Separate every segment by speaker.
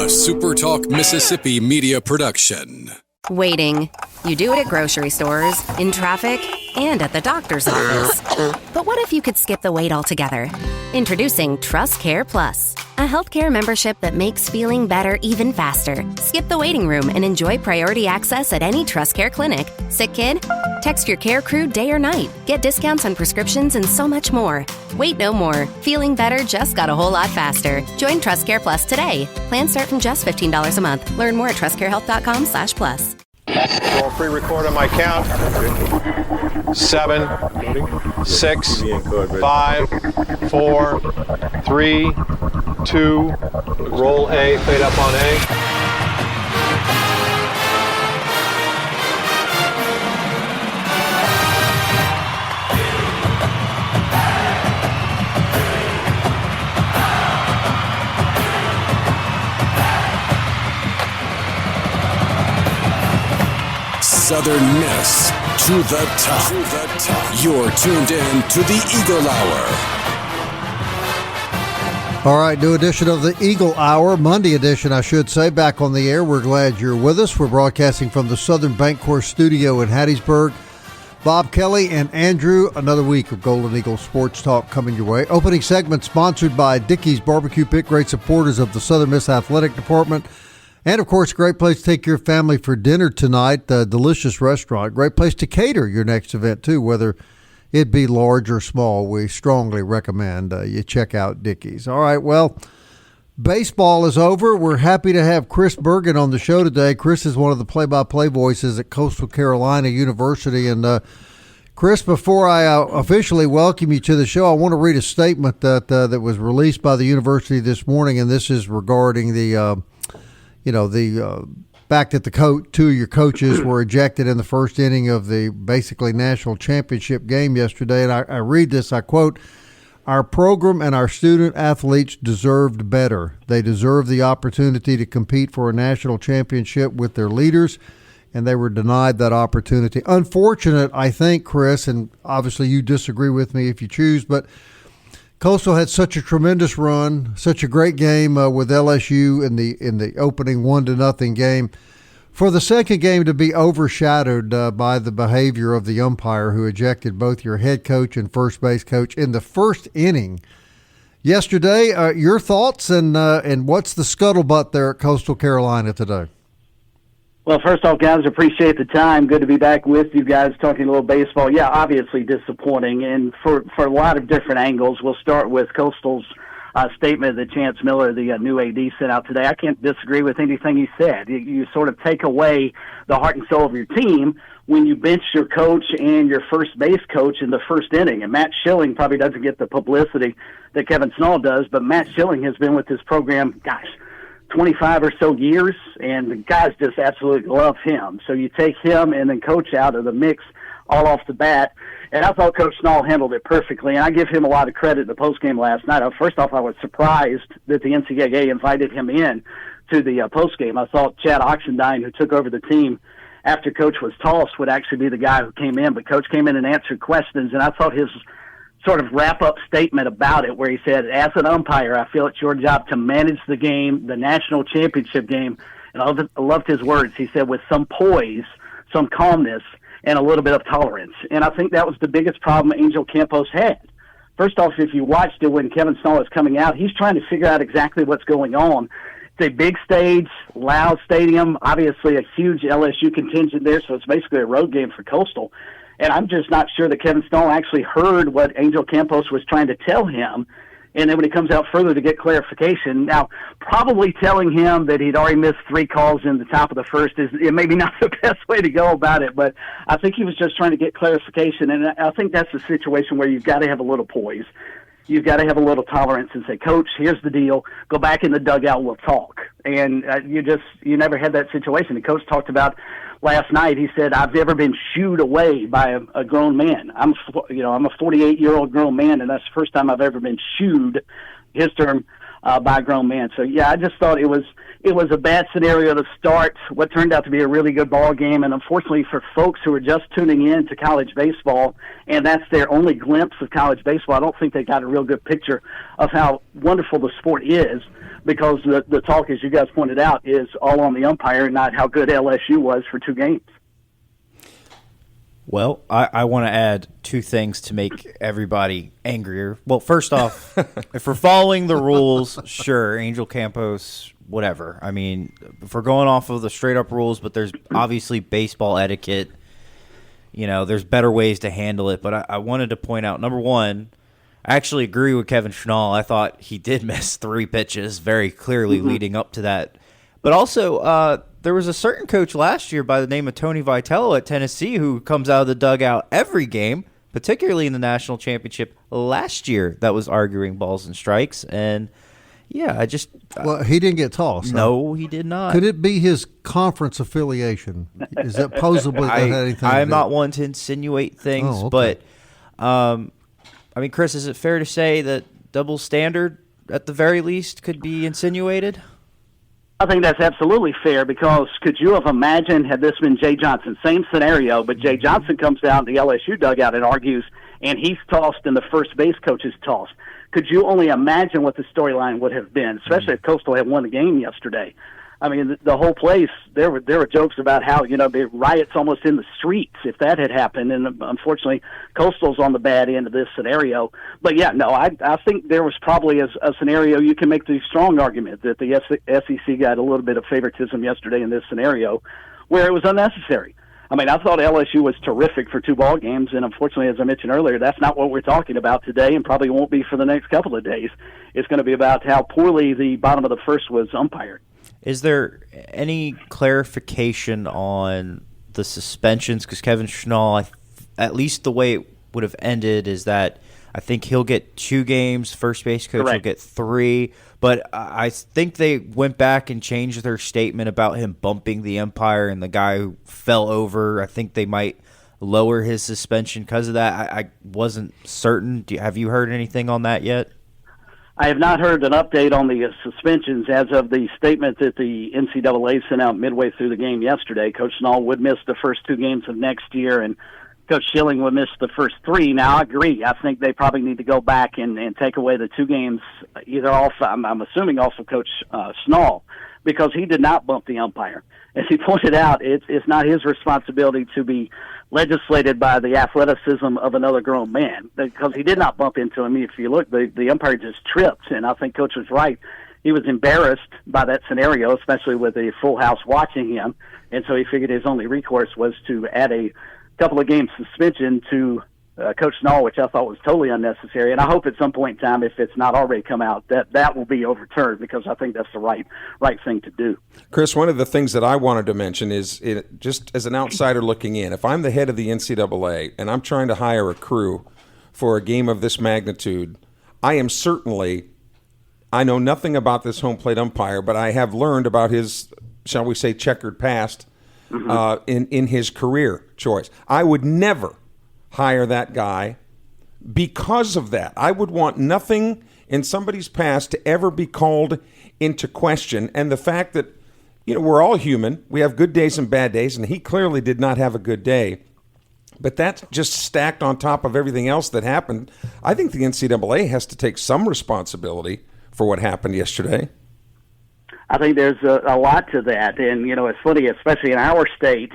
Speaker 1: SuperTalk Mississippi media production.
Speaker 2: Waiting. You do it at grocery stores, in traffic, and at the doctor's office. But what if you could skip the wait altogether? Introducing Trust Care Plus, a healthcare membership that makes feeling better even faster. Skip the waiting room and enjoy priority access at any Trust Care clinic. Sick kid? Text your care crew day or night. Get discounts on prescriptions and so much more. Wait no more. Feeling better just got a whole lot faster. Join Trust Care Plus today. Plans start from just $15 a month. Learn more at trustcarehealth.com/plus.
Speaker 3: Roll pre-record on my count. 7, 6, 5, 4, 3, 2. Roll A, fade up on A.
Speaker 1: Southern Miss to the top. You're tuned in to the Eagle Hour.
Speaker 4: All right, new edition of the Eagle Hour, Monday edition, I should say, back on the air. We're glad you're with us. We're broadcasting from the Southern Bancorp studio in Hattiesburg. Bob Kelly and Andrew, another week of Golden Eagle Sports Talk coming your way. Opening segment sponsored by Dickey's Barbecue Pit, great supporters of the Southern Miss Athletic Department. And, of course, great place to take your family for dinner tonight, the delicious restaurant. Great place to cater your next event, too, whether it be large or small. We strongly recommend you check out Dickey's. All right, well, baseball is over. We're happy to have Chris Burgin on the show today. Chris is one of the play-by-play voices at Coastal Carolina University. And, Chris, before I officially welcome you to the show, I want to read a statement that was released by the university this morning, and this is regarding the fact that two of your coaches were ejected in the first inning of the basically national championship game yesterday. And I read this, I quote, "Our program and our student athletes deserved better. They deserve the opportunity to compete for a national championship with their leaders, and they were denied that opportunity." Unfortunate, I think, Chris, and obviously you disagree with me if you choose, but Coastal had such a tremendous run, such a great game with LSU in the opening 1-0 game. For the second game to be overshadowed by the behavior of the umpire who ejected both your head coach and first base coach in the first inning yesterday, your thoughts and what's the scuttlebutt there at Coastal Carolina today?
Speaker 5: Well, first off, guys, appreciate the time. Good to be back with you guys talking a little baseball. Yeah, obviously disappointing, and for a lot of different angles. We'll start with Coastal's statement that Chance Miller, the new AD, sent out today. I can't disagree with anything he said. You sort of take away the heart and soul of your team when you bench your coach and your first base coach in the first inning. And Matt Schilling probably doesn't get the publicity that Kevin Snall does, but Matt Schilling has been with this program, 25 or so years, and the guys just absolutely love him. So you take him and then coach out of the mix all off the bat. And I thought Coach Snall handled it perfectly, and I give him a lot of credit in the postgame last night. First off, I was surprised that the NCAA invited him in to the postgame. I thought Chad Oxendine, who took over the team after Coach was tossed, would actually be the guy who came in. But Coach came in and answered questions, and I thought his sort of wrap-up statement about it where he said, as an umpire, I feel it's your job to manage the game, the national championship game. And I loved his words. He said, with some poise, some calmness, and a little bit of tolerance. And I think that was the biggest problem Angel Campos had. First off, if you watched it when Kevin Snall is coming out, he's trying to figure out exactly what's going on. It's a big stage, loud stadium, obviously a huge LSU contingent there, so it's basically a road game for Coastal. And I'm just not sure that Kevin Snall actually heard what Angel Campos was trying to tell him. And then when he comes out further to get clarification, now probably telling him that he'd already missed 3 calls in the top of the first is maybe not the best way to go about it. But I think he was just trying to get clarification. And I think that's a situation where you've got to have a little poise. You've got to have a little tolerance and say, Coach, here's the deal. Go back in the dugout. We'll talk. And you never had that situation. The coach talked about last night. He said, I've never been shooed away by a grown man. I'm a 48-year-old grown man, and that's the first time I've ever been shooed, his term, by a grown man. So yeah, I just thought it was a bad scenario to start what turned out to be a really good ball game. And unfortunately for folks who are just tuning in to college baseball, and that's their only glimpse of college baseball, I don't think they got a real good picture of how wonderful the sport is, because the talk, as you guys pointed out, is all on the umpire and not how good LSU was for 2 games.
Speaker 6: Well, I want to add 2 things to make everybody angrier. Well, first off, if we're following the rules, sure, Angel Campos, whatever. I mean, if we're going off of the straight-up rules, but there's obviously baseball etiquette, there's better ways to handle it. But I wanted to point out, number one, I actually agree with Kevin Schnall. I thought he did miss 3 pitches very clearly leading up to that. But also, there was a certain coach last year by the name of Tony Vitello at Tennessee who comes out of the dugout every game, particularly in the national championship last year, that was arguing balls and strikes. And, yeah,
Speaker 4: Well, he didn't get tossed.
Speaker 6: No, he did not.
Speaker 4: Could it be his conference affiliation? Is that possibly that had anything
Speaker 6: I'm
Speaker 4: to do?
Speaker 6: not one to insinuate things, but, Chris, is it fair to say that double standard, at the very least, could be insinuated?
Speaker 5: I think that's absolutely fair, because could you have imagined, had this been Jay Johnson, same scenario, but Jay Johnson comes out in the LSU dugout and argues, and he's tossed and the first base coach is tossed. Could you only imagine what the storyline would have been, especially if Coastal had won the game yesterday? I mean, the whole place, there were jokes about how, the riots almost in the streets if that had happened, and unfortunately, Coastal's on the bad end of this scenario. But, yeah, no, I think there was probably a scenario you can make the strong argument that the SEC got a little bit of favoritism yesterday in this scenario where it was unnecessary. I mean, I thought LSU was terrific for 2 ball games, and unfortunately, as I mentioned earlier, that's not what we're talking about today and probably won't be for the next couple of days. It's going to be about how poorly the bottom of the first was umpired.
Speaker 6: Is there any clarification on the suspensions? Because Kevin Schnall, at least the way it would have ended is that I think he'll get 2 games, first base coach will get 3. But I think they went back and changed their statement about him bumping the umpire and the guy who fell over. I think they might lower his suspension because of that. I wasn't certain. Have you heard anything on that yet?
Speaker 5: I have not heard an update on the suspensions as of the statement that the NCAA sent out midway through the game yesterday. Coach Schnall would miss the first 2 games of next year, and Coach Schilling would miss the first 3. Now, I agree. I think they probably need to go back and take away the 2 games, either off, I'm assuming also Coach Schnall, because he did not bump the umpire. As he pointed out, it's not his responsibility to be legislated by the athleticism of another grown man, because he did not bump into him. If you look, the umpire just tripped, and I think Coach was right. He was embarrassed by that scenario, especially with a full house watching him, and so he figured his only recourse was to add a couple of games suspension to Coach Schnall, which I thought was totally unnecessary. And I hope at some point in time, if it's not already come out, that will be overturned, because I think that's the right thing to do.
Speaker 7: Chris, one of the things that I wanted to mention is, just as an outsider looking in, if I'm the head of the NCAA and I'm trying to hire a crew for a game of this magnitude, I know nothing about this home plate umpire, but I have learned about his, shall we say, checkered past in his career choice. I would never hire that guy because of that. I would want nothing in somebody's past to ever be called into question. And the fact that, we're all human. We have good days and bad days, and he clearly did not have a good day. But that's just stacked on top of everything else that happened. I think the NCAA has to take some responsibility for what happened yesterday.
Speaker 5: I think there's a lot to that. And, it's funny, especially in our state,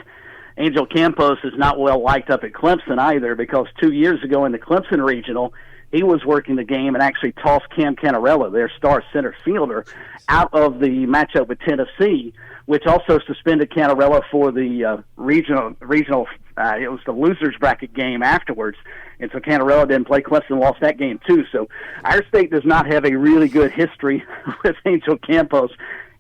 Speaker 5: Angel Campos is not well liked up at Clemson either, because 2 years ago in the Clemson Regional, he was working the game and actually tossed Cam Canarella, their star center fielder, out of the matchup with Tennessee, which also suspended Canarella for the regional. It was the losers bracket game afterwards, and so Canarella didn't play. Clemson lost that game too. So our state does not have a really good history with Angel Campos.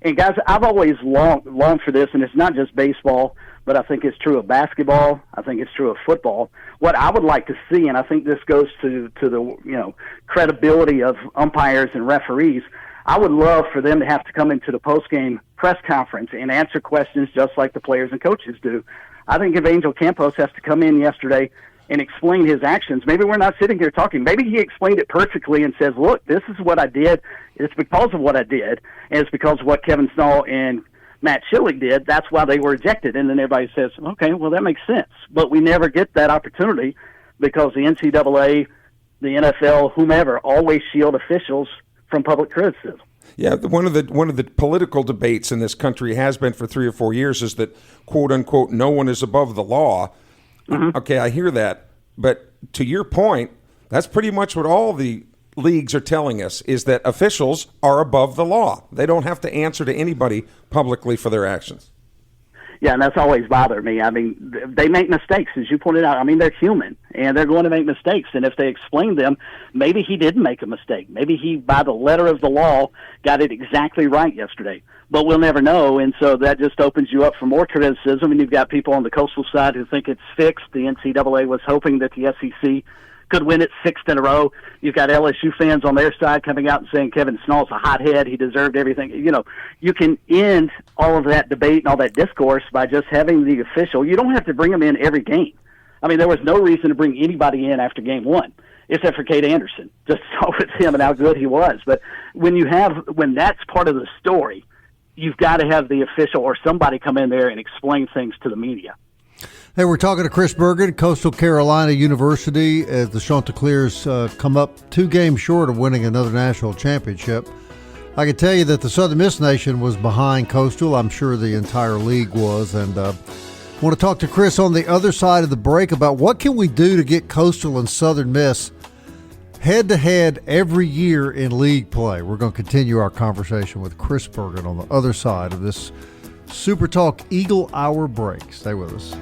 Speaker 5: And guys, I've always longed for this, and it's not just baseball, but I think it's true of basketball. I think it's true of football. What I would like to see, and I think this goes to the credibility of umpires and referees, I would love for them to have to come into the post-game press conference and answer questions just like the players and coaches do. I think if Angel Campos has to come in yesterday and explain his actions, maybe we're not sitting here talking. Maybe he explained it perfectly and says, look, this is what I did. It's because of what I did, and it's because of what Kevin Snall and Matt Schilling did. That's why they were ejected. And then everybody says, okay, well, that makes sense. But we never get that opportunity because the NCAA, the NFL, whomever, always shield officials from public criticism.
Speaker 7: Yeah, one of the political debates in this country has been for 3 or 4 years is that, quote unquote, no one is above the law. Mm-hmm. Okay, I hear that. But to your point, that's pretty much what all the leagues are telling us, is that officials are above the law. They don't have to answer to anybody publicly for their actions.
Speaker 5: Yeah, and that's always bothered me. I mean, they make mistakes, as you pointed out. I mean, they're human, and they're going to make mistakes. And if they explain them, maybe he didn't make a mistake. Maybe he, by the letter of the law, got it exactly right yesterday. But we'll never know, and so that just opens you up for more criticism. And you've got people on the Coastal side who think it's fixed. The NCAA was hoping that the SEC could win it 6th in a row. You've got LSU fans on their side coming out and saying Kevin Snall's a hothead. He deserved everything. You know, you can end all of that debate and all that discourse by just having the official. You don't have to bring them in every game. I mean, there was no reason to bring anybody in after game one, except for Kate Anderson. Just saw with him and how good he was. But when that's part of the story, you've got to have the official or somebody come in there and explain things to the media.
Speaker 4: Hey, we're talking to Chris Burgin, Coastal Carolina University, as the Chanticleers come up 2 games short of winning another national championship. I can tell you that the Southern Miss Nation was behind Coastal. I'm sure the entire league was. And I want to talk to Chris on the other side of the break about what can we do to get Coastal and Southern Miss head-to-head every year in league play. We're going to continue our conversation with Chris Burgin on the other side of this SuperTalk Eagle Hour break. Stay with us.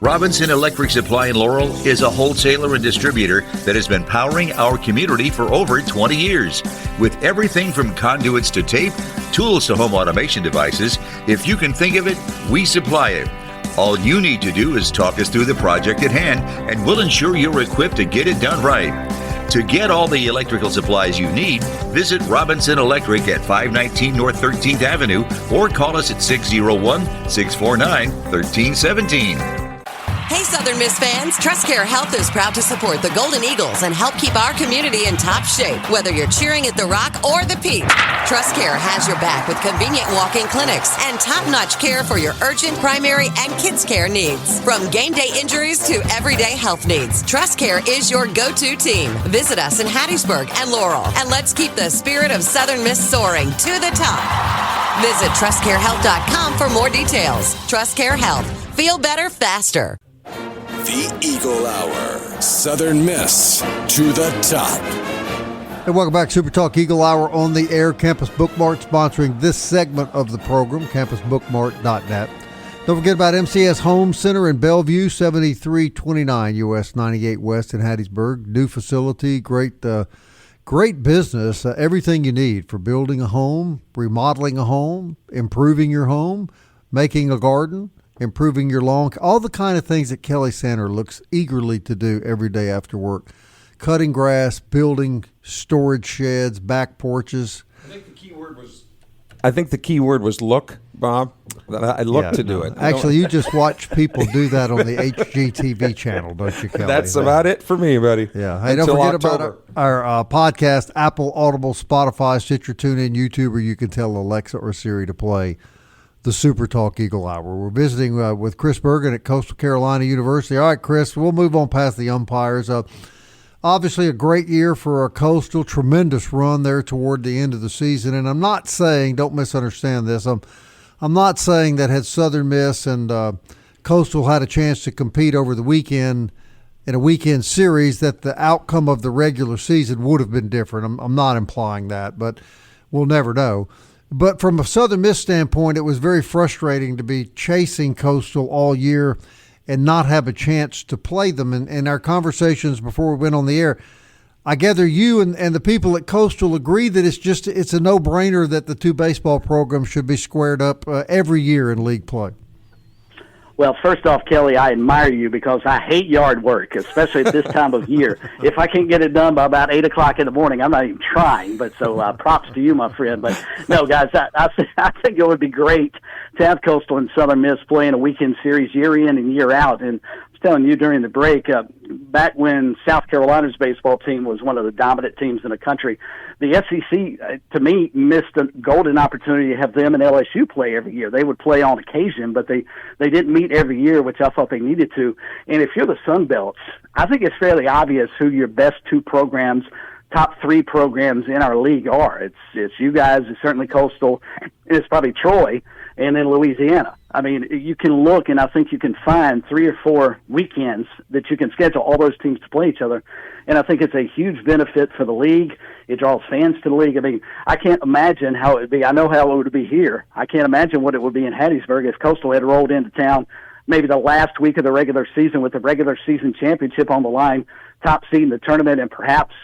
Speaker 8: Robinson Electric Supply in Laurel is a wholesaler and distributor that has been powering our community for over 20 years. With everything from conduits to tape, tools to home automation devices, if you can think of it, we supply it. All you need to do is talk us through the project at hand, and we'll ensure you're equipped to get it done right. To get all the electrical supplies you need, visit Robinson Electric at 519 North 13th Avenue or call us at 601-649-1317.
Speaker 9: Hey, Southern Miss fans, TrustCare Health is proud to support the Golden Eagles and help keep our community in top shape, whether you're cheering at the Rock or the Peak. TrustCare has your back with convenient walk-in clinics and top-notch care for your urgent, primary, and kids' care needs. From game day injuries to everyday health needs, TrustCare is your go-to team. Visit us in Hattiesburg and Laurel, and let's keep the spirit of Southern Miss soaring to the top. Visit TrustCareHealth.com for more details. TrustCare Health. Feel better faster.
Speaker 1: The Eagle Hour. Southern Miss to the top.
Speaker 4: Hey, welcome back. SuperTalk Eagle Hour on the air. Campus Bookmart sponsoring this segment of the program, campusbookmart.net. Don't forget about MCS Home Center in Bellevue, 7329 US 98 West in Hattiesburg. New facility, great business. Everything you need for building a home, remodeling a home, improving your home, making a garden, improving your lawn, all the kind of things that Kelly Sander looks eagerly to do every day after work. Cutting grass, building storage sheds, back porches.
Speaker 7: I think the key word was look, Bob. I look to do it.
Speaker 4: Actually, you just watch people do that on the HGTV channel, don't you, Kelly?
Speaker 7: That's about it for me, buddy.
Speaker 4: Yeah. Hey,
Speaker 7: Until
Speaker 4: don't forget
Speaker 7: October.
Speaker 4: about our podcast, Apple, Audible, Spotify, Stitcher, TuneIn, YouTube, or you can tell Alexa or Siri to play the SuperTalk Eagle Hour. We're visiting with Chris Burgin at Coastal Carolina University. All right, Chris, we'll move on past the umpires. Obviously a great year for Coastal, tremendous run there toward the end of the season. And I'm not saying, don't misunderstand this, I'm not saying that had Southern Miss and Coastal had a chance to compete over the weekend in a weekend series that the outcome of the regular season would have been different. I'm not implying that, but we'll never know. But from a Southern Miss standpoint, it was very frustrating to be chasing Coastal all year and not have a chance to play them. And in our conversations before we went on the air, I gather you and the people at Coastal agree that it's a no-brainer that the two baseball programs should be squared up every year in league play.
Speaker 5: Well, first off, Kelly, I admire you because I hate yard work, especially at this time of year. If I can't get it done by about 8 o'clock in the morning, I'm not even trying. But so props to you, my friend. But no, guys, I think it would be great to have Coastal and Southern Miss playing a weekend series year in and year out. And I was telling you during the break, back when South Carolina's baseball team was one of the dominant teams in the country, the SEC, to me, missed a golden opportunity to have them and LSU play every year. They would play on occasion, but they didn't meet every year, which I thought they needed to. And if you're the Sun Belts, I think it's fairly obvious who your best two programs, top three programs in our league are. It's you guys, it's certainly Coastal, and it's probably Troy, and then Louisiana. I mean, you can look, and I think you can find 3 or 4 weekends that you can schedule all those teams to play each other. And I think it's a huge benefit for the league. It draws fans to the league. I mean, I can't imagine how it would be. I know how it would be here. I can't imagine what it would be in Hattiesburg if Coastal had rolled into town maybe the last week of the regular season with the regular season championship on the line, top seed in the tournament, and perhaps,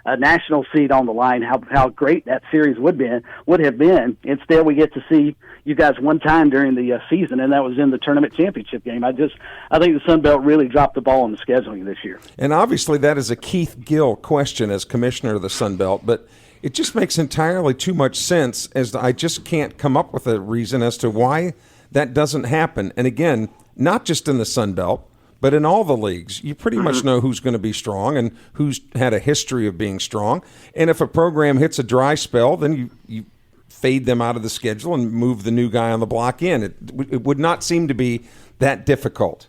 Speaker 5: a national seed on the line, how great that series would have been. Instead, we get to see you guys one time during the season, and that was in the tournament championship game. I think the Sun Belt really dropped the ball in the scheduling this year.
Speaker 7: And obviously that is a Keith Gill question as commissioner of the Sun Belt, but it just makes entirely too much sense I just can't come up with a reason as to why that doesn't happen. And again, not just in the Sun Belt, but in all the leagues. You pretty much know who's going to be strong and who's had a history of being strong. And if a program hits a dry spell, then you fade them out of the schedule and move the new guy on the block in. It would not seem to be that difficult.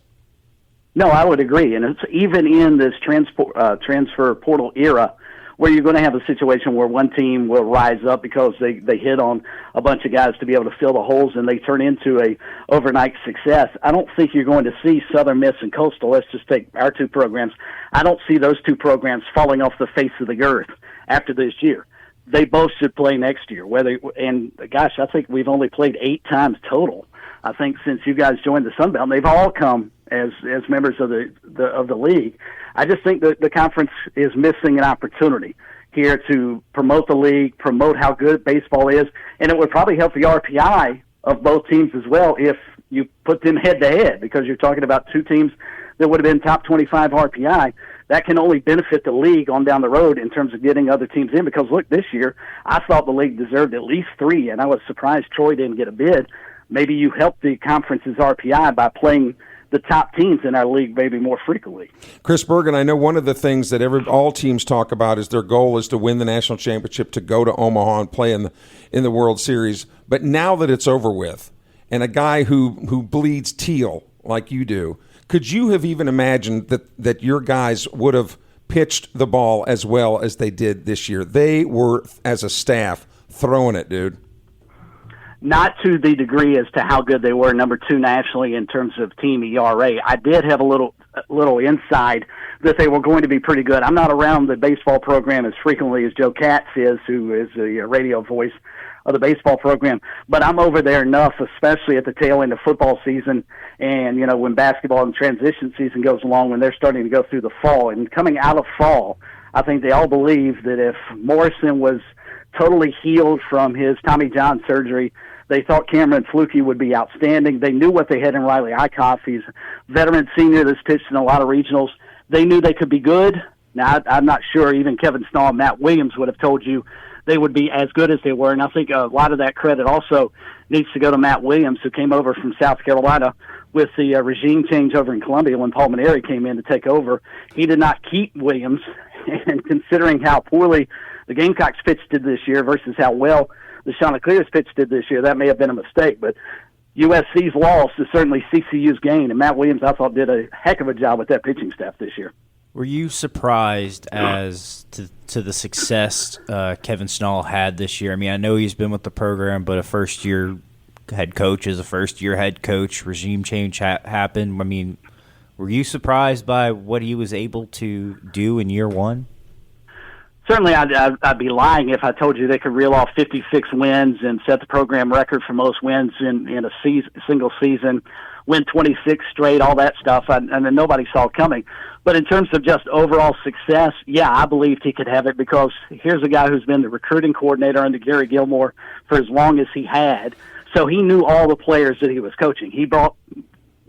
Speaker 5: No, I would agree. And it's even in this transfer portal era where you're going to have a situation where one team will rise up because they hit on a bunch of guys to be able to fill the holes and they turn into a overnight success. I don't think you're going to see Southern Miss and Coastal. Let's just take our two programs. I don't see those two programs falling off the face of the earth after this year. They both should play next year. I think we've only played 8 times total. I think since you guys joined the Sun Belt, and they've all come as members of the league. I just think that the conference is missing an opportunity here to promote the league, promote how good baseball is, and it would probably help the RPI of both teams as well if you put them head-to-head, because you're talking about two teams that would have been top 25 RPI. That can only benefit the league on down the road in terms of getting other teams in, because, look, this year I thought the league deserved at least 3, and I was surprised Troy didn't get a bid. Maybe you help the conference's RPI by playing the top teams in our league maybe more frequently.
Speaker 7: Chris Burgin, I know one of the things that all teams talk about is their goal is to win the national championship, to go to Omaha and play in the World Series. But now that it's over with, and a guy who bleeds teal like you do, could you have even imagined that your guys would have pitched the ball as well as they did this year? They were, as a staff, throwing it, dude.
Speaker 5: Not to the degree as to how good they were, number 2 nationally in terms of team ERA. I did have a little insight that they were going to be pretty good. I'm not around the baseball program as frequently as Joe Katz is, who is the radio voice of the baseball program, but I'm over there enough, especially at the tail end of football season, and when basketball and transition season goes along, when they're starting to go through the fall. And coming out of fall, I think they all believe that if Morrison was totally healed from his Tommy John surgery, they thought Cameron Flukie would be outstanding. They knew what they had in Riley Eichhoff. He's a veteran senior that's pitched in a lot of regionals. They knew they could be good. Now, I'm not sure even Kevin Stahl and Matt Williams would have told you they would be as good as they were. And I think a lot of that credit also needs to go to Matt Williams, who came over from South Carolina with the regime change over in Columbia when Paul Maneri came in to take over. He did not keep Williams, and considering how poorly the Gamecocks pitched did this year versus how well the Chanticleers pitched did this year, that may have been a mistake. But USC's loss is certainly CCU's gain, and Matt Williams, I thought, did a heck of a job with that pitching staff this year.
Speaker 6: Were you surprised as to the success Kevin Snall had this year? I mean, I know he's been with the program, but a first-year head coach is a first-year head coach. Regime change happened. I mean, were you surprised by what he was able to do in year one?
Speaker 5: Certainly, I'd be lying if I told you they could reel off 56 wins and set the program record for most wins in a single season win 26 straight, all that stuff, and then nobody saw it coming. But in terms of just overall success, yeah, I believed he could have it because here's a guy who's been the recruiting coordinator under Gary Gilmore for as long as he had. So he knew all the players that he was coaching. He brought,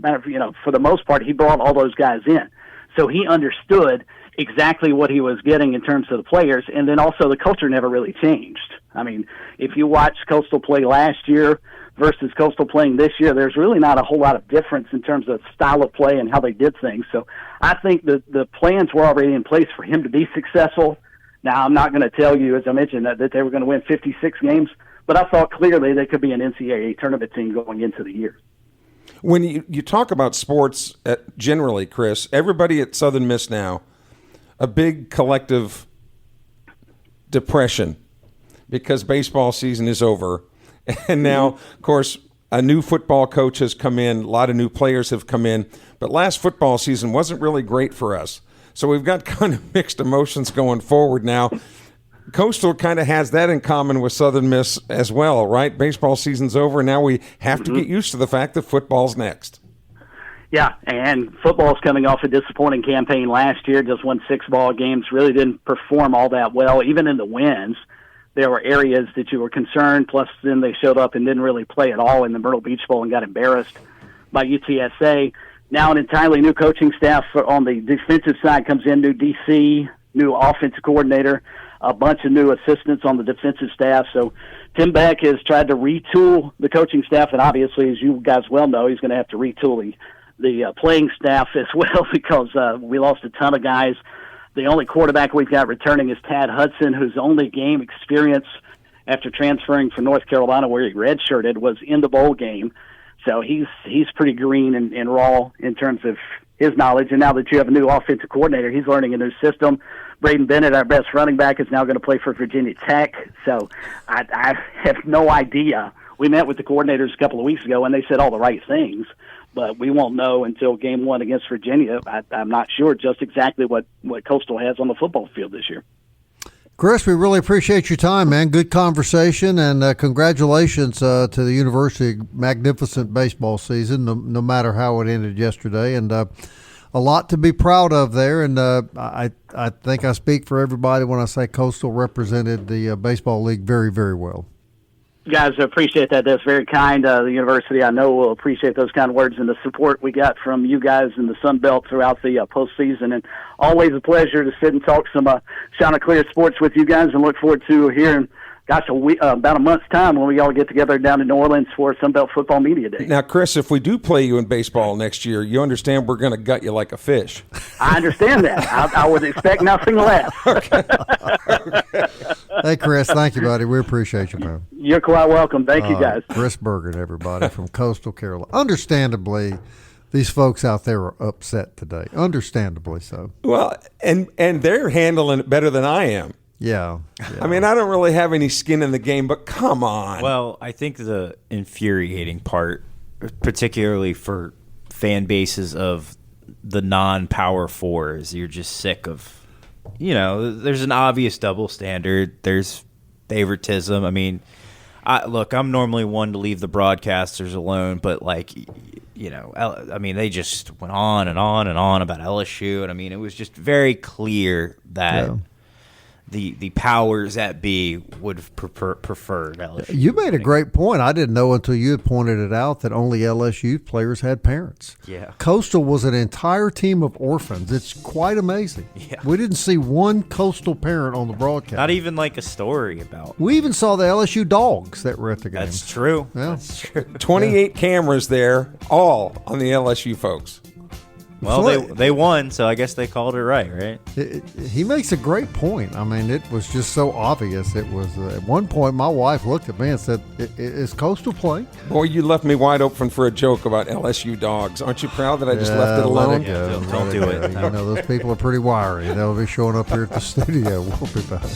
Speaker 5: for the most part, he brought all those guys in. So he understood exactly what he was getting in terms of the players, and then also the culture never really changed. I mean, if you watch Coastal play last year versus Coastal playing this year, there's really not a whole lot of difference in terms of style of play and how they did things. So I think the plans were already in place for him to be successful. Now, I'm not going to tell you, as I mentioned, that they were going to win 56 games, but I thought clearly they could be an NCAA tournament team going into the year.
Speaker 7: When you talk about sports generally, Chris, everybody at Southern Miss now, a big collective depression because baseball season is over. And now, of course, a new football coach has come in. A lot of new players have come in. But last football season wasn't really great for us. So we've got kind of mixed emotions going forward now. Coastal kind of has that in common with Southern Miss as well, right? Baseball season's over, and now we have to get used to the fact that football's next.
Speaker 5: Yeah, and football's coming off a disappointing campaign last year, just won 6 ball games, really didn't perform all that well. Even in the wins, there were areas that you were concerned, plus then they showed up and didn't really play at all in the Myrtle Beach Bowl and got embarrassed by UTSA. Now an entirely new coaching staff on the defensive side comes in, new DC, new offensive coordinator, a bunch of new assistants on the defensive staff. So Tim Beck has tried to retool the coaching staff, and obviously, as you guys well know, he's going to have to retool the playing staff as well because we lost a ton of guys. The only quarterback we've got returning is Tad Hudson, whose only game experience after transferring from North Carolina, where he redshirted, was in the bowl game. So he's pretty green and raw in terms of his knowledge. And now that you have a new offensive coordinator, he's learning a new system. Braden Bennett, our best running back, is now going to play for Virginia Tech. So I have no idea. We met with the coordinators a couple of weeks ago, and they said all the right things. But we won't know until game 1 against Virginia. I'm not sure just exactly what Coastal has on the football field this year.
Speaker 4: Chris, we really appreciate your time, man. Good conversation, and congratulations to the University. Magnificent baseball season, no matter how it ended yesterday, and a lot to be proud of there. And I think I speak for everybody when I say Coastal represented the baseball league very, very well.
Speaker 5: Guys, I appreciate that. That's very kind. The university, I know, will appreciate those kind of words and the support we got from you guys in the Sun Belt throughout the postseason. And always a pleasure to sit and talk some Chanticleer sports with you guys, and look forward to hearing, about a month's time when we all get together down in New Orleans for Sun Belt Football Media Day.
Speaker 7: Now, Chris, if we do play you in baseball next year, you understand we're going to gut you like a fish.
Speaker 5: I understand that. I would expect nothing less.
Speaker 7: Okay.
Speaker 4: Hey, Chris, thank you, buddy. We appreciate you, man.
Speaker 5: You're quite welcome. Thank you, guys.
Speaker 4: Chris Burgin, everybody, from Coastal Carolina. Understandably, these folks out there are upset today. Understandably so.
Speaker 7: Well, and they're handling it better than I am.
Speaker 4: Yeah.
Speaker 7: I mean, I don't really have any skin in the game, but come on.
Speaker 6: Well, I think the infuriating part, particularly for fan bases of the non-Power Fours, you're just sick of, there's an obvious double standard. There's favoritism. I mean, I'm normally one to leave the broadcasters alone, but they just went on and on and on about LSU. And I mean, it was just very clear that the powers that be would have preferred LSU.
Speaker 4: You made a great point. I didn't know until you had pointed it out that only LSU players had parents.
Speaker 6: Yeah.
Speaker 4: Coastal was an entire team of orphans. It's quite amazing.
Speaker 6: Yeah.
Speaker 4: We didn't see one Coastal parent on the broadcast.
Speaker 6: Not even like a story about.
Speaker 4: We even saw the LSU dogs that were at the game.
Speaker 6: That's true.
Speaker 4: Yeah.
Speaker 6: That's true.
Speaker 7: 28 cameras there, all on the LSU folks.
Speaker 6: Well, they won, so I guess they called it right?
Speaker 4: He makes a great point. I mean, it was just so obvious. It was at one point, my wife looked at me and said, "Is Coastal playing?"
Speaker 7: Boy, you left me wide open for a joke about LSU dogs. Aren't you proud that I just left it alone?
Speaker 6: Don't do it.
Speaker 4: Those people are pretty wiry. They'll be showing up here at the studio. We'll be back.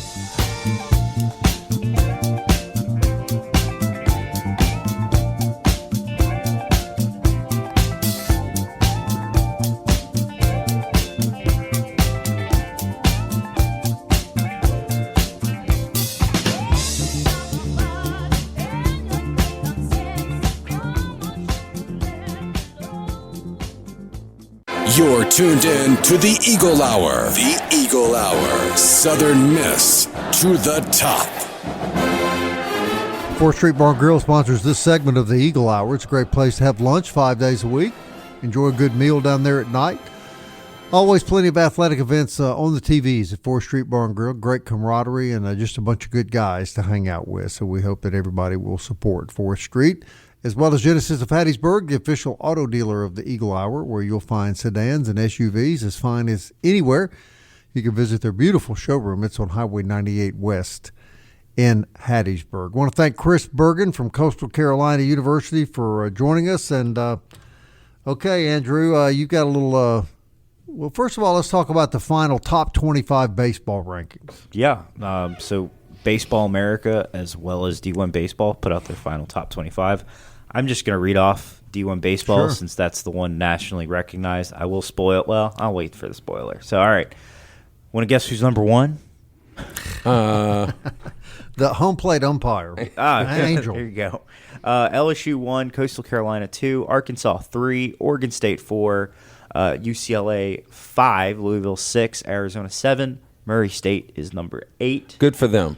Speaker 1: You're tuned in to the Eagle Hour. The Eagle Hour. Southern Miss to the top.
Speaker 4: 4th Street Bar and Grill sponsors this segment of the Eagle Hour. It's a great place to have lunch 5 days a week. Enjoy a good meal down there at night. Always plenty of athletic events on the TVs at 4th Street Bar and Grill. Great camaraderie and just a bunch of good guys to hang out with. So we hope that everybody will support 4th Street, as well as Genesis of Hattiesburg, the official auto dealer of the Eagle Hour, where you'll find sedans and SUVs as fine as anywhere. You can visit their beautiful showroom. It's on Highway 98 West in Hattiesburg. I want to thank Chris Burgin from Coastal Carolina University for joining us. And, okay, Andrew, you've got a little well, first of all, let's talk about the final top 25 baseball rankings.
Speaker 6: Yeah, so Baseball America as well as D1 Baseball put out their final top 25. I'm just going to read off D1 Baseball since that's the one nationally recognized. I will spoil – well, I'll wait for the spoiler. So, all right. Want to guess who's number one?
Speaker 4: The home plate umpire, Angel.
Speaker 6: There you go. LSU 1, Coastal Carolina 2, Arkansas 3, Oregon State 4, UCLA 5, Louisville 6, Arizona 7, Murray State is number 8.
Speaker 7: Good for them.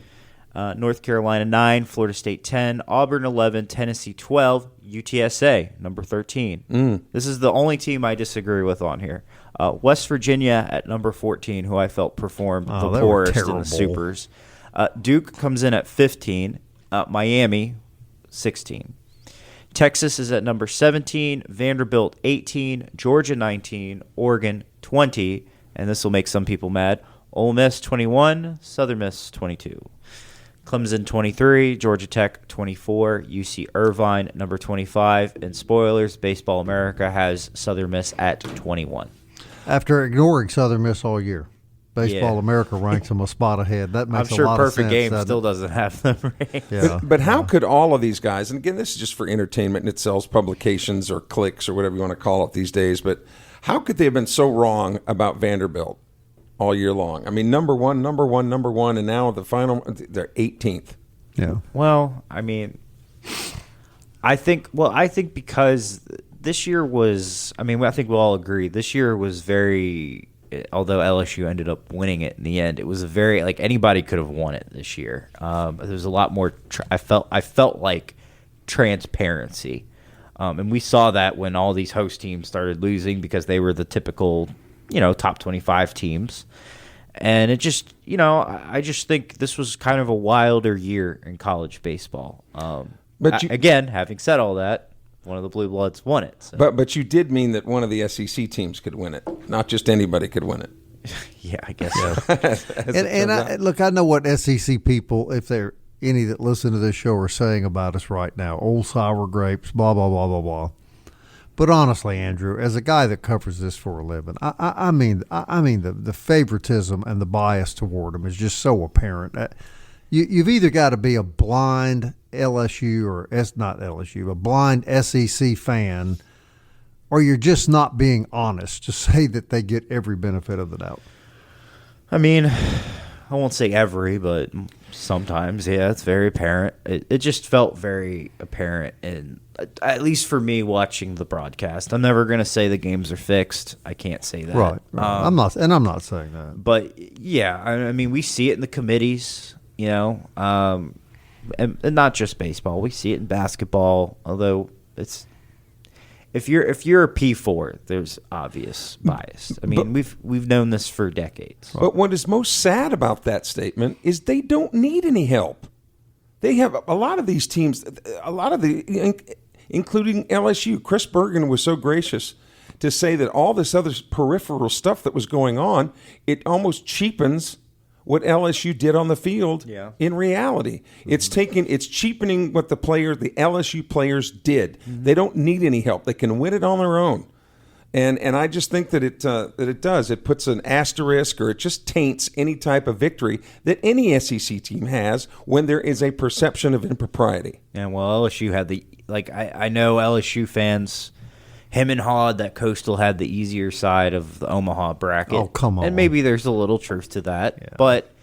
Speaker 6: North Carolina 9, Florida State 10, Auburn 11, Tennessee 12, UTSA number 13. This is the only team I disagree with on here. West Virginia at number 14, who I felt performed the poorest in the Supers. Duke comes in at 15, Miami 16. Texas is at number 17, Vanderbilt 18, Georgia 19, Oregon 20, and this will make some people mad, Ole Miss 21, Southern Miss 22. Clemson 23, Georgia Tech 24, UC Irvine number 25, and spoilers, Baseball America has Southern Miss at 21.
Speaker 4: After ignoring Southern Miss all year, Baseball America ranks them a spot ahead. That makes a lot of sense.
Speaker 6: I'm sure Perfect Game still doesn't have them ranked.
Speaker 4: Yeah.
Speaker 7: But how could all of these guys, and again, this is just for entertainment and it sells publications or clicks or whatever you want to call it these days, but how could they have been so wrong about Vanderbilt all year long? I mean, number one, and now the final, they're 18th.
Speaker 4: Yeah.
Speaker 6: Well, I mean, I think because this year was, I mean, I think we'll all agree, this year was very, although LSU ended up winning it in the end, it was a very, like, anybody could have won it this year. There was a lot more, I felt like transparency. And we saw that when all these host teams started losing because they were the typical, top 25 teams. And it just, I just think this was kind of a wilder year in college baseball. Again, having said all that, one of the Blue Bloods won it. So.
Speaker 7: But you did mean that one of the SEC teams could win it. Not just anybody could win it.
Speaker 6: Yeah, I guess so.
Speaker 4: Look, I know what SEC people, if they're any that listen to this show, are saying about us right now. Old sour grapes, blah, blah, blah, blah, blah. But honestly, Andrew, as a guy that covers this for a living, I mean the favoritism and the bias toward them is just so apparent. You've either got to be a blind LSU or not LSU, a blind SEC fan, or you're just not being honest to say that they get every benefit of the doubt.
Speaker 6: I mean, I won't say every, but sometimes, yeah, it's very apparent. It just felt very apparent, and at least for me watching the broadcast. I'm never going to say the games are fixed. I can't say that.
Speaker 4: Right. I'm not saying that.
Speaker 6: But yeah, I mean, we see it in the committees, and not just baseball. We see it in basketball. Although it's if you're a P4, there's obvious bias. I mean, we've known this for decades.
Speaker 7: But what is most sad about that statement is they don't need any help. They have a lot of these teams, including LSU. Chris Burgin was so gracious to say that all this other peripheral stuff that was going on, it almost cheapens what LSU did on the field.
Speaker 6: Yeah.
Speaker 7: In reality. Mm-hmm. It's cheapening what the LSU players did. Mm-hmm. They don't need any help. They can win it on their own. And I just think that it does. It puts an asterisk, or it just taints any type of victory that any SEC team has when there is a perception of impropriety.
Speaker 6: And well, LSU had I know LSU fans him and hawed that Coastal had the easier side of the Omaha bracket.
Speaker 4: Oh, come on.
Speaker 6: And maybe there's a little truth to that. Yeah. But,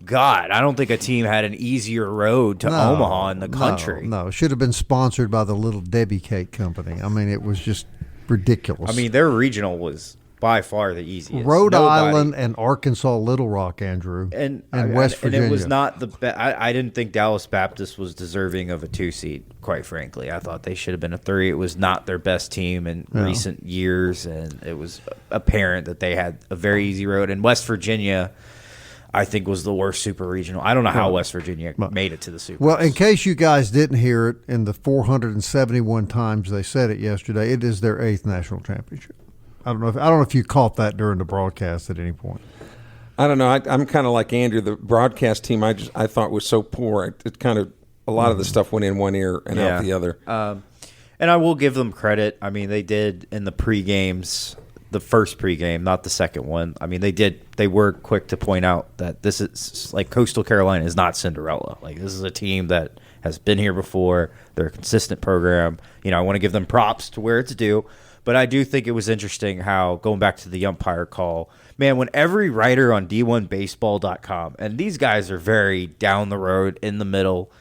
Speaker 6: God, I don't think a team had an easier road to Omaha in the country.
Speaker 4: No, it should have been sponsored by the Little Debbie Cake Company. I mean, it was just ridiculous.
Speaker 6: I mean, their regional was by far the easiest.
Speaker 4: Rhode Island and Arkansas Little Rock, Andrew, and West Virginia.
Speaker 6: And it was not the best. I didn't think Dallas Baptist was deserving of a 2 seed, quite frankly. I thought they should have been a 3. It was not their best team in recent years, and it was apparent that they had a very easy road. And West Virginia, I think, was the worst super regional. I don't know how West Virginia made it to the Super.
Speaker 4: Well, in case you guys didn't hear it, in the 471 times they said it yesterday, it is their 8th national championship. I don't know if you caught that during the broadcast at any point.
Speaker 7: I don't know. I'm kind of like Andrew. The broadcast team I thought was so poor. It kind of a lot of the stuff went in one ear and out the other.
Speaker 6: And I will give them credit. I mean, they did in the pre-games. The first pregame, not the second one. I mean, they were quick to point out that this is like Coastal Carolina is not Cinderella. Like, this is a team that has been here before. They're a consistent program. I want to give them props to where it's due. But I do think it was interesting how, going back to the umpire call, man, when every writer on D1Baseball.com, and these guys are very down the road, in the middle,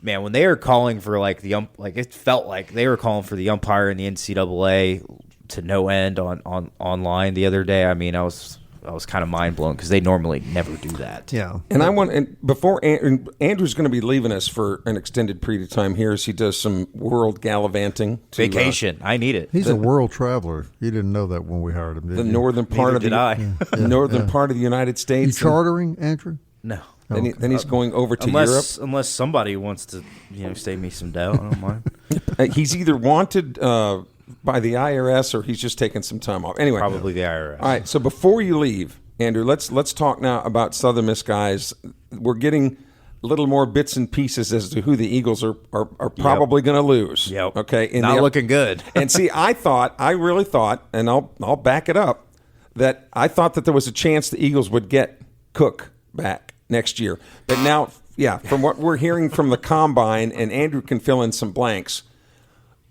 Speaker 6: man, when they are calling for it felt like they were calling for the umpire in the NCAA to no end on online the other day. I mean, I was kind of mind blown because they normally never do that.
Speaker 4: Yeah,
Speaker 7: and before Andrew's going to be leaving us for an extended period of time here as he does some world gallivanting.
Speaker 6: Vacation, I need it.
Speaker 4: He's a world traveler. You didn't know that when we hired him, did you?
Speaker 7: Northern part of the northern part of the United States.
Speaker 4: You chartering, Andrew?
Speaker 6: No.
Speaker 7: Then he's going over to Europe.
Speaker 6: Unless somebody wants to, save me some dough. I don't mind.
Speaker 7: He's either wanted by the IRS or he's just taking some time off. Anyway,
Speaker 6: probably the IRS.
Speaker 7: All right. So before you leave, Andrew, let's talk now about Southern Miss guys. We're getting little more bits and pieces as to who the Eagles are probably going to lose.
Speaker 6: Yep.
Speaker 7: Okay.
Speaker 6: Not looking good.
Speaker 7: And see, I really thought, and I'll back it up, that I thought that there was a chance the Eagles would get Cook back next year. But now, from what we're hearing from the combine, and Andrew can fill in some blanks,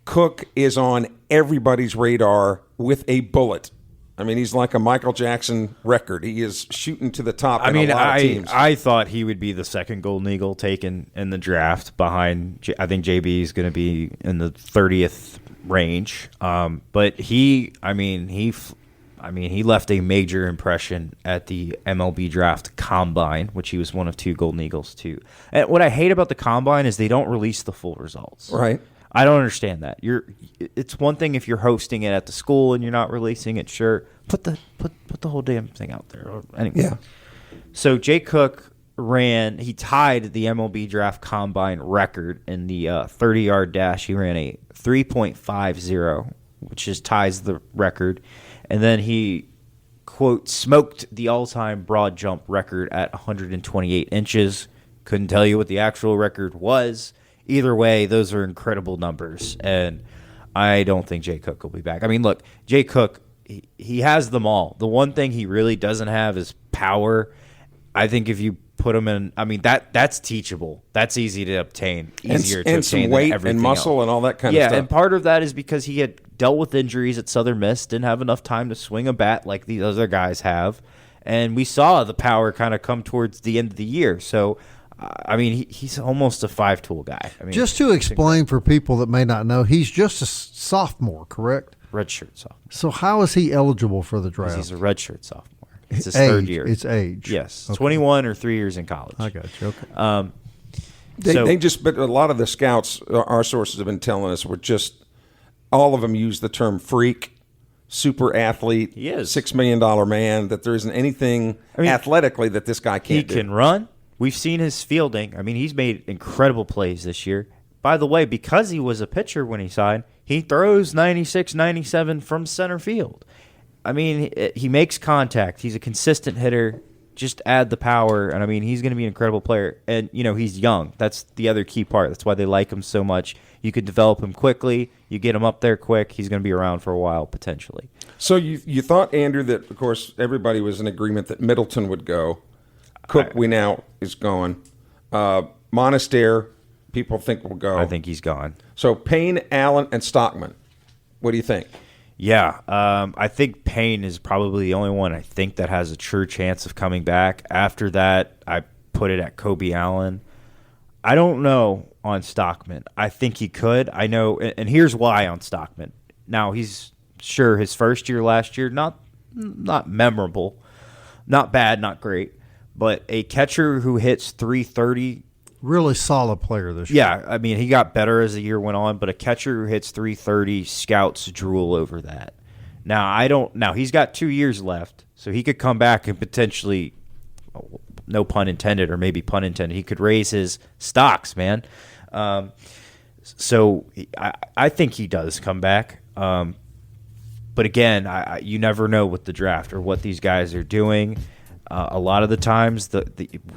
Speaker 7: Cook is on everybody's radar with a bullet. I mean, he's like a Michael Jackson record. He is shooting to the top. A lot of teams.
Speaker 6: I thought he would be the second Golden Eagle taken in the draft behind. I think JB is going to be in the 30th range. But he left a major impression at the MLB draft combine, which he was one of 2 Golden Eagles too. And what I hate about the combine is they don't release the full results.
Speaker 7: Right.
Speaker 6: I don't understand that. It's one thing if you're hosting it at the school and you're not releasing it. Sure, put the whole damn thing out there. Anyway.
Speaker 7: Yeah.
Speaker 6: So Jay Cook he tied the MLB draft combine record in the 30-yard dash. He ran a 3.50, which ties the record, and then he quote smoked the all-time broad jump record at 128 inches. Couldn't tell you what the actual record was. Either way, those are incredible numbers, and I don't think Jay Cook will be back. I mean, look, Jay Cook, he has them all. The one thing he really doesn't have is power. I think if you put him in, I mean, that's teachable. That's easy to obtain, easier to
Speaker 7: and
Speaker 6: obtain
Speaker 7: some weight
Speaker 6: than everything
Speaker 7: and muscle
Speaker 6: else.
Speaker 7: And all that kind of stuff.
Speaker 6: Yeah, and part of that is because he had dealt with injuries at Southern Miss, didn't have enough time to swing a bat like these other guys have, and we saw the power kind of come towards the end of the year. So, I mean, he's almost a 5-tool guy. I mean,
Speaker 4: just to explain for people that may not know, he's just a sophomore, correct?
Speaker 6: Redshirt sophomore.
Speaker 4: So how is he eligible for the draft?
Speaker 6: He's a redshirt sophomore. It's his third year.
Speaker 4: It's age.
Speaker 6: Yes,
Speaker 4: Okay.
Speaker 6: 21 or 3 years in college.
Speaker 4: I got you. Okay.
Speaker 7: But a lot of the scouts, our sources have been telling us, were just all of them use the term freak, super athlete.
Speaker 6: He is
Speaker 7: $6 million man. That there isn't anything athletically that this guy can't do.
Speaker 6: He can run. We've seen his fielding. I mean, he's made incredible plays this year. By the way, because he was a pitcher when he signed, he throws 96, 97 from center field. I mean, he makes contact. He's a consistent hitter. Just add the power, and I mean, he's going to be an incredible player. And, he's young. That's the other key part. That's why they like him so much. You could develop him quickly. You get him up there quick. He's going to be around for a while, potentially.
Speaker 7: So you thought, Andrew, that, of course, everybody was in agreement that Middleton would go. Cook, we now is going. Monastery, people think will go.
Speaker 6: I think he's gone.
Speaker 7: So Payne, Allen, and Stockman. What do you think?
Speaker 6: Yeah, I think Payne is probably the only one I think that has a true chance of coming back. After that, I put it at Kobe Allen. I don't know on Stockman. I think he could. I know, and here's why on Stockman. Now, he's sure his first year last year, not not memorable, not bad, not great, but a catcher who hits 330.
Speaker 4: Really solid player this year.
Speaker 6: Yeah, I mean, he got better as the year went on, but a catcher who hits 330, scouts drool over that. Now, he's got 2 years left, so he could come back and potentially, no pun intended, or maybe pun intended, he could raise his stocks, man. So I think he does come back. But again, you never know with the draft or what these guys are doing. A lot of the times,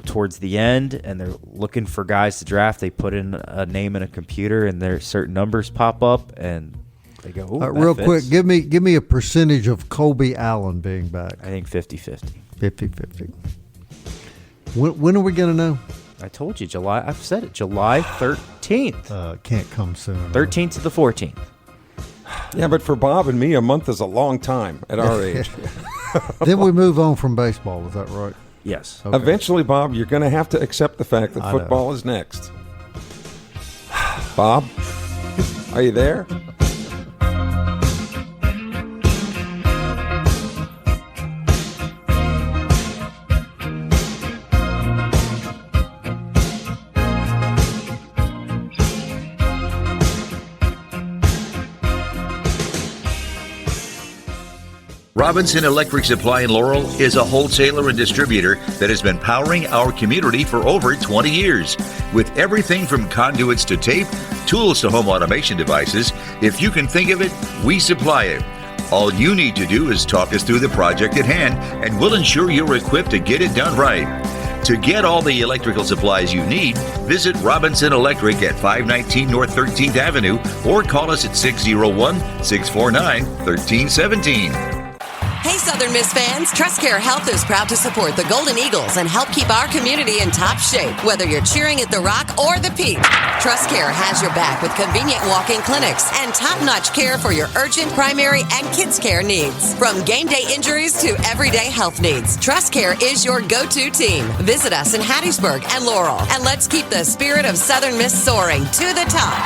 Speaker 6: towards the end, and they're looking for guys to draft, they put in a name in a computer, and there's certain numbers pop up, and they go, "Ooh,
Speaker 4: real
Speaker 6: fits."
Speaker 4: quick, give me a percentage of Colby Allen being back.
Speaker 6: I think 50-50.
Speaker 4: 50-50. When are we going to know?
Speaker 6: I told you, July. I've said it, July 13th.
Speaker 4: Can't come soon.
Speaker 6: 13th to the 14th.
Speaker 7: Yeah, but for Bob and me, a month is a long time at our age.
Speaker 4: Then we move on from baseball. Is that right?
Speaker 6: Yes.
Speaker 4: Okay.
Speaker 7: Eventually, Bob, you're going to have to accept the fact that football is next. Bob, are you there?
Speaker 8: Robinson Electric Supply in Laurel is a wholesaler and distributor that has been powering our community for over 20 years. With everything from conduits to tape, tools to home automation devices, if you can think of it, we supply it. All you need to do is talk us through the project at hand, and we'll ensure you're equipped to get it done right. To get all the electrical supplies you need, visit Robinson Electric at 519 North 13th Avenue or call us at 601-649-1317.
Speaker 9: Hey, Southern Miss fans, TrustCare Health is proud to support the Golden Eagles and help keep our community in top shape, whether you're cheering at the Rock or the Peak. TrustCare has your back with convenient walk-in clinics and top-notch care for your urgent, primary, and kids' care needs. From game day injuries to everyday health needs, TrustCare is your go-to team. Visit us in Hattiesburg and Laurel, and let's keep the spirit of Southern Miss soaring to the top.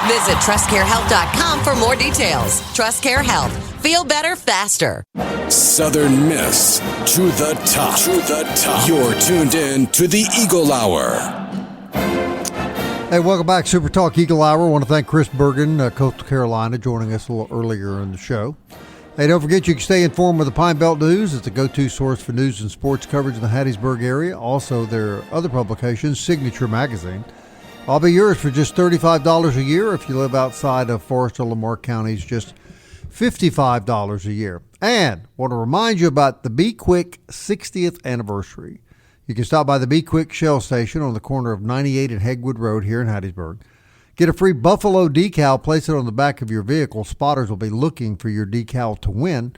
Speaker 9: Visit TrustCareHealth.com for more details. TrustCare Health. Feel better faster.
Speaker 1: Southern Miss to the top. To the top. You're tuned in to the Eagle Hour.
Speaker 4: Hey, welcome back, SuperTalk Eagle Hour. I want to thank Chris Burgin, Coastal Carolina, joining us a little earlier in the show. Hey, don't forget you can stay informed with the Pine Belt News. It's a go-to source for news and sports coverage in the Hattiesburg area. Also, their other publications, Signature Magazine. I'll be yours for just $35 a year if you live outside of Forest or Lamar counties, just $55 a year. And want to remind you about the Be Quick 60th anniversary. You can stop by the Be Quick Shell Station on the corner of 98 and Hegwood Road here in Hattiesburg. Get a free Buffalo decal, place it on the back of your vehicle. Spotters will be looking for your decal to win.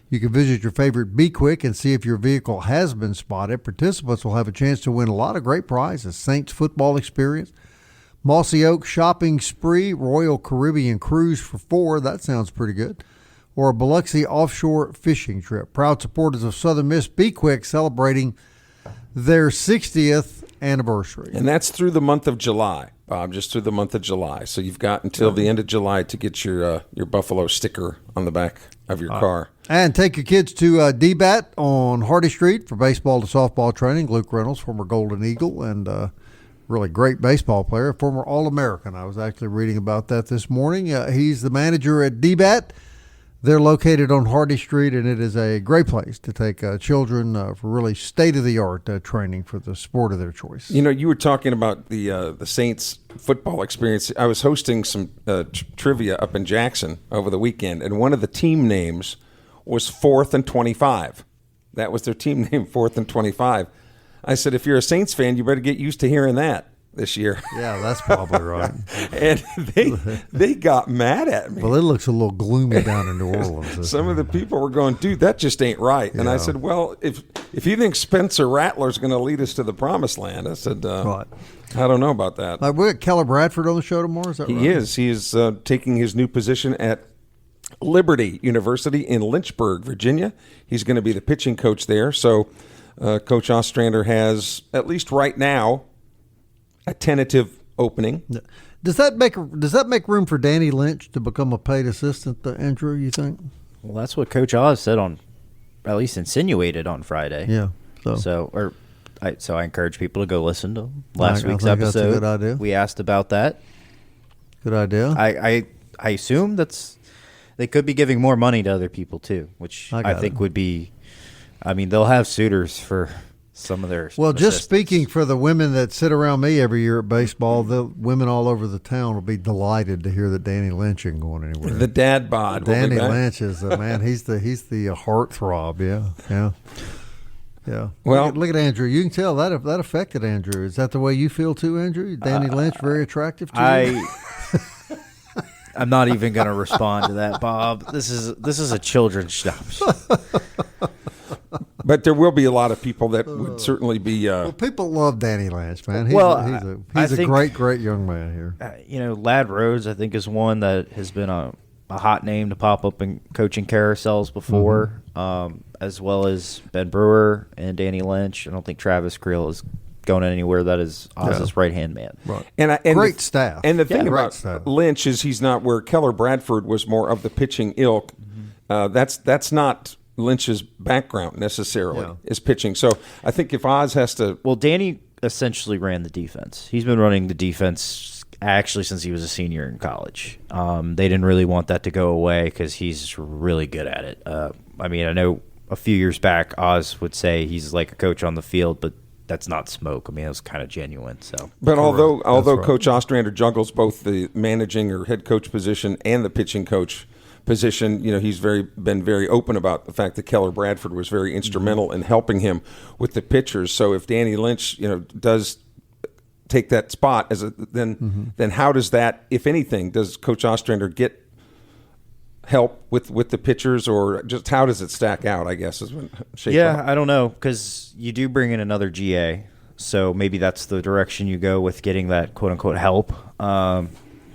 Speaker 4: You can visit your favorite Be Quick and see if your vehicle has been spotted. Participants will have a chance to win a lot of great prizes. Saints football experience, Mossy Oak shopping spree, Royal Caribbean cruise for 4. That sounds pretty good. Or a Biloxi offshore fishing trip. Proud supporters of Southern Miss, Be Quick, celebrating their 60th anniversary.
Speaker 7: And that's through the month of July, Bob, just through the month of July. So you've got until the end of July to get your Buffalo sticker on the back of your car.
Speaker 4: And take your kids to DBAT on Hardy Street for baseball to softball training. Luke Reynolds, former Golden Eagle and really great baseball player, former All-American. I was actually reading about that this morning. He's the manager at DBAT. They're located on Hardy Street, and it is a great place to take children for really state-of-the-art training for the sport of their choice.
Speaker 7: You know, you were talking about the Saints football experience. I was hosting some trivia up in Jackson over the weekend, and one of the team names was 4th and 25. That was their team name, 4th and 25. I said, if you're a Saints fan, you better get used to hearing that this year.
Speaker 4: Yeah, that's probably right.
Speaker 7: And they got mad at me.
Speaker 4: Well, it looks a little gloomy down in New Orleans.
Speaker 7: Some of the people were going, dude, that just ain't right. And I said, well, if you think Spencer Rattler's going to lead us to the promised land, I said, I don't know about that.
Speaker 4: We got Keller Bradford on the show tomorrow, is that right?
Speaker 7: He is. He is taking his new position at Liberty University in Lynchburg, Virginia. He's going to be the pitching coach there. So Coach Ostrander has, at least right now, a tentative opening.
Speaker 4: Does that make room for Danny Lynch to become a paid assistant, Andrew, you think?
Speaker 6: Well, that's what Coach Oz said on at least insinuated on Friday.
Speaker 4: Yeah.
Speaker 6: So I encourage people to go listen to last week's
Speaker 4: I think
Speaker 6: episode.
Speaker 4: that's a good idea.
Speaker 6: We asked about that.
Speaker 4: Good idea.
Speaker 6: I assume they could be giving more money to other people too, which I think would be. I mean, they'll have suitors for some of their.
Speaker 4: Well, just
Speaker 6: assistants.
Speaker 4: speaking for the women that sit around me every year at baseball, the women all over the town will be delighted to hear that Danny Lynch ain't going anywhere.
Speaker 7: The dad bod.
Speaker 4: Danny Lynch is the man. He's the heartthrob. Yeah. Well, look at Andrew. You can tell that affected Andrew. Is that the way you feel too, Andrew? Danny Lynch very attractive to you?
Speaker 6: I'm not even going to respond to that, Bob. This is a children's show.
Speaker 7: But there will be a lot of people that would certainly be.
Speaker 4: Well, people love Danny Lynch, man. He's a great young man here.
Speaker 6: Lad Rhodes, I think, is one that has been a hot name to pop up in coaching carousels before, as well as Ben Brewer and Danny Lynch. I don't think Travis Creel is going anywhere. That is Oz's right-hand man.
Speaker 4: Right.
Speaker 7: And
Speaker 4: great staff.
Speaker 7: And the thing about Lynch is he's not where Keller Bradford was more of the pitching ilk. That's not Lynch's background necessarily is pitching. So I think if Oz has to...
Speaker 6: Well, Danny essentially ran the defense. He's been running the defense actually since he was a senior in college. They didn't really want that to go away because he's really good at it. I know a few years back Oz would say he's like a coach on the field, but that's not smoke. I mean, it was kind of genuine. So,
Speaker 7: but although Coach Ostrander juggles both the managing or head coach position and the pitching coach position, he's been very open about the fact that Keller Bradford was very instrumental in helping him with the pitchers. So if Danny Lynch, does take that spot then how does that, if anything, does Coach Ostrander get help with the pitchers, or just how does it stack out, I guess, is when
Speaker 6: I don't know, because you do bring in another GA, so maybe that's the direction you go with getting that quote-unquote help.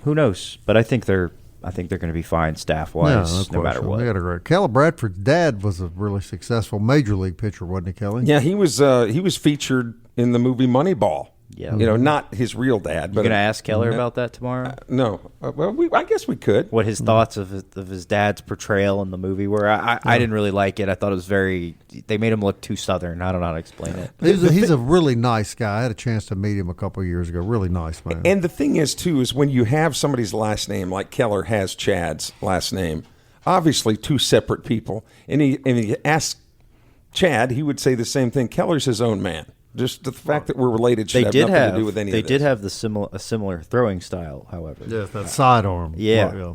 Speaker 6: Who knows? But I think they're going to be fine staff-wise, no matter what.
Speaker 4: They got a great. Keller Bradford's dad was a really successful major league pitcher, wasn't he, Kelly?
Speaker 7: Yeah, he was featured in the movie Moneyball.
Speaker 6: Yeah,
Speaker 7: not his real dad.
Speaker 6: You're going to ask Keller about that tomorrow?
Speaker 7: No. I guess we could.
Speaker 6: What his thoughts of his dad's portrayal in the movie were. I didn't really like it. I thought it was they made him look too Southern. I don't know how to explain it.
Speaker 4: He's a really nice guy. I had a chance to meet him a couple of years ago. Really nice man.
Speaker 7: And the thing is, too, is when you have somebody's last name, like Keller has Chad's last name, obviously two separate people, and he asks Chad, he would say the same thing. Keller's his own man. Just the fact that we're related should have nothing to do with any of this.
Speaker 6: They did have a similar throwing style, however.
Speaker 4: Yes, that sidearm.
Speaker 6: Yeah.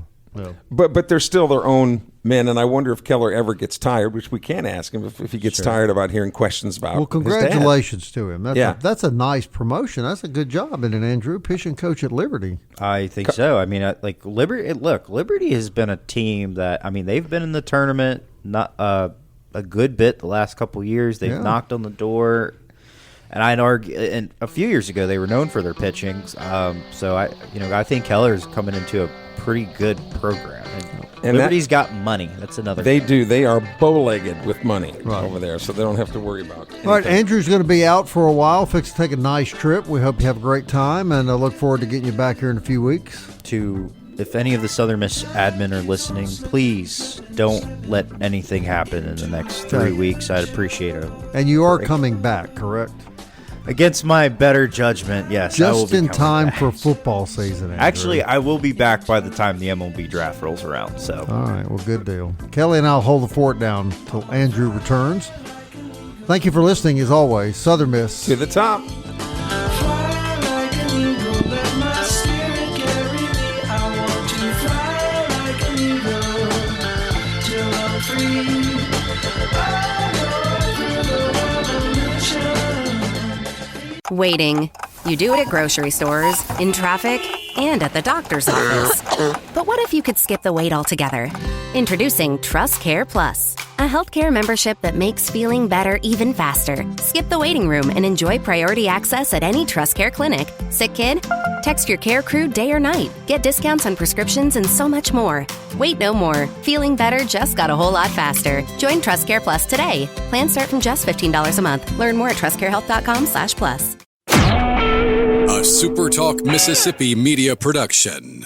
Speaker 7: But they're still their own men, and I wonder if Keller ever gets tired, which we can ask him if he gets tired about hearing questions about
Speaker 4: Well, congratulations
Speaker 7: his dad.
Speaker 4: to him. That's a nice promotion. That's a good job. And Andrew, pitching coach at Liberty.
Speaker 6: I think so. I mean, Liberty. Look, Liberty has been a team that, they've been in the tournament not a good bit the last couple of years. They've knocked on the door. And I'd argue, and a few years ago, they were known for their pitching. So I think Keller's coming into a pretty good program. And Liberty's got money. That's another.
Speaker 7: They do. They are bow-legged with money over there, so they don't have to worry about anything.
Speaker 4: All right, Andrew's going to be out for a while. Fix to take a nice trip. We hope you have a great time, and I look forward to getting you back here in a few weeks.
Speaker 6: If any of the Southern Miss admin are listening, please don't let anything happen in the next 3 weeks. I'd appreciate it.
Speaker 4: And you are coming back, correct?
Speaker 6: Against my better judgment, yes.
Speaker 4: Just in time for football season, Andrew.
Speaker 6: Actually, I will be back by the time the MLB draft rolls around. So,
Speaker 4: all right, well, good deal. Kelly and I'll hold the fort down till Andrew returns. Thank you for listening, as always. Southern Miss
Speaker 7: to the top.
Speaker 2: Waiting. You do it at grocery stores, in traffic, and at the doctor's office. But what if you could skip the wait altogether? Introducing Trust Care Plus, a healthcare membership that makes feeling better even faster. Skip the waiting room and enjoy priority access at any Trust Care clinic. Sick kid? Text your care crew day or night. Get discounts on prescriptions and so much more. Wait no more. Feeling better just got a whole lot faster. Join Trust Care Plus today. Plans start from just $15 a month. Learn more at trustcarehealth.com/plus.
Speaker 1: A SuperTalk Mississippi media production.